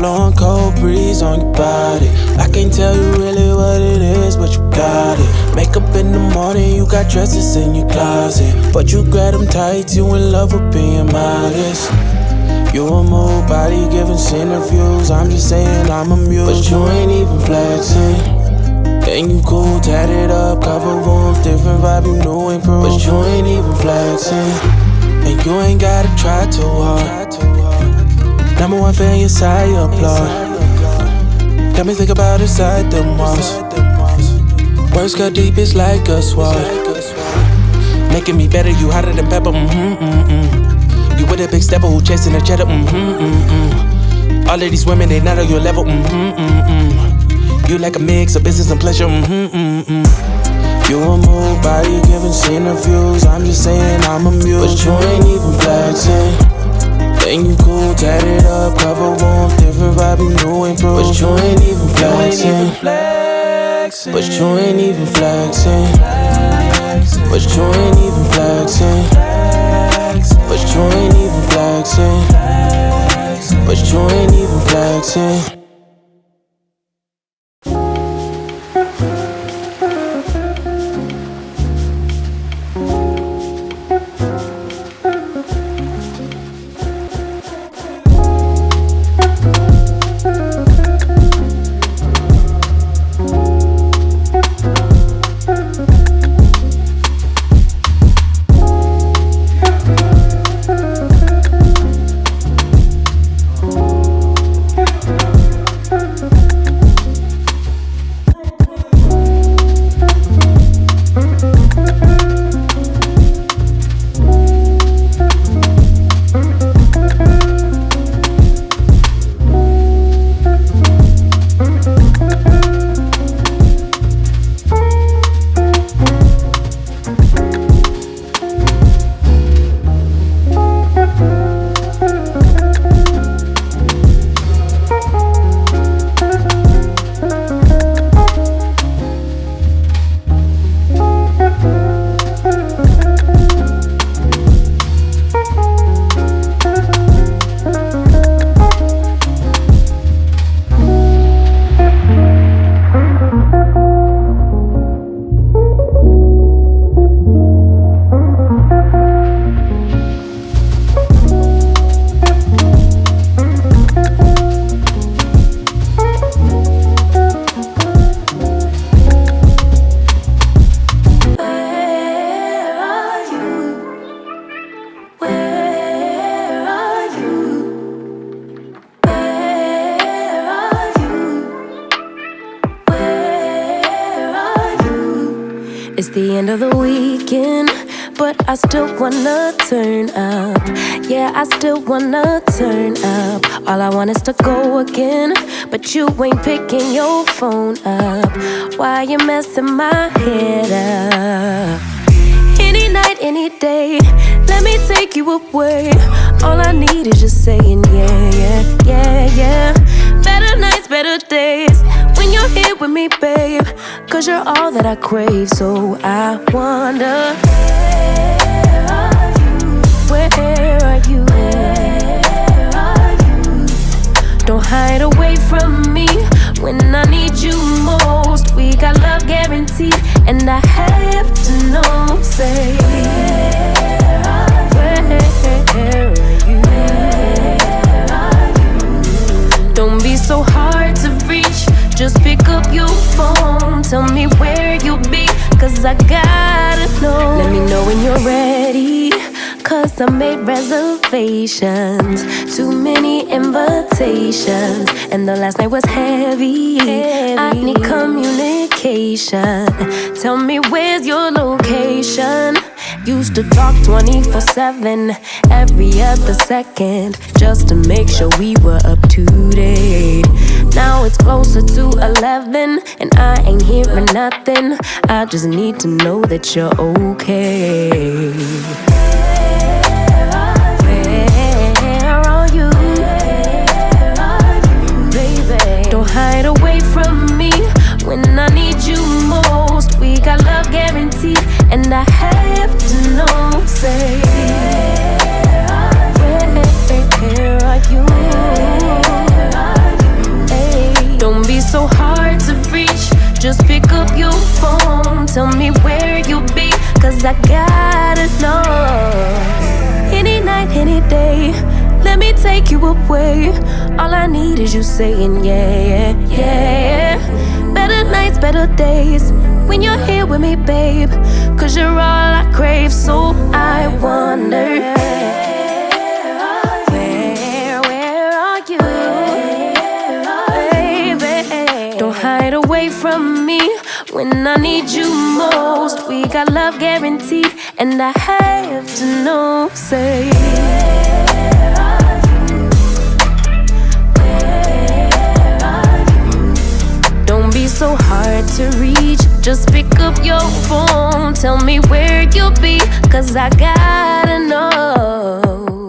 blowing cold breeze on your body. I can't tell you really what it is, but you got it. Makeup in the morning, you got dresses in your closet, but you grab them tight, you in love with being modest. You a move body giving interviews, I'm just saying I'm amused, but you ain't even flexing. And you cool, tatted up, cover wounds, different vibe, you new improved, but you ain't even flexing. And you ain't gotta try too hard. Number one fan, your side, you applaud. Got me think about inside the walls. Words cut deep, it's like a sword. Making me better, you hotter than pepper, You with a big stepper who chasing a cheddar, All of these women, they not on your level, You like a mix of business and pleasure, You a move body giving interviews, I'm just saying I'm amused, but you ain't even flexing. And you cool, tatted up, cover wounds, different vibe, you new improved, but you ain't even flexing. But you ain't even flexing. But you ain't even flexing. But you ain't even flexing. But you ain't even flexing. It's the end of the weekend, but I still wanna turn up. Yeah, I still wanna turn up. All I want is to go again, but you ain't picking your phone up. Why you messing my head up? Any night, any day, let me take you away. All I need is just saying yeah, yeah, yeah, yeah. Better nights, better days, when you're here with me, babe. Cause you're all that I crave, so I wonder, where are you? Where are you? Where are you? Don't hide away from me when I need you most. We got love guaranteed, and I have to know, say, where are you? Where are you? Don't be so hard to reach, just pick up your phone. Tell me where you'll be, cause I gotta know. Let me know when you're ready, cause I made reservations. Too many invitations, and the last night was heavy. I need communication. Tell me where's your location. Used to talk 24/7, every other second, just to make sure we were up to date. Now it's closer to 11, and I ain't hearing nothing. I just need to know that you're okay. Where are you? Baby, don't hide away from me when I need you most. We got love guaranteed, and I have to know, say, where are you? Where are you? just pick up your phone. Tell me where you be, cause I gotta know. Any night, any day, let me take you away. All I need is you saying yeah, yeah, yeah. Better nights, better days, when you're here with me, babe. Cause you're all I crave, so I wonder, where are you, baby? Don't hide away from me when I need you most. We got love guaranteed, and I have to know, say, don't be so hard to reach, just pick up your phone. Tell me where you'll be, cause I gotta know.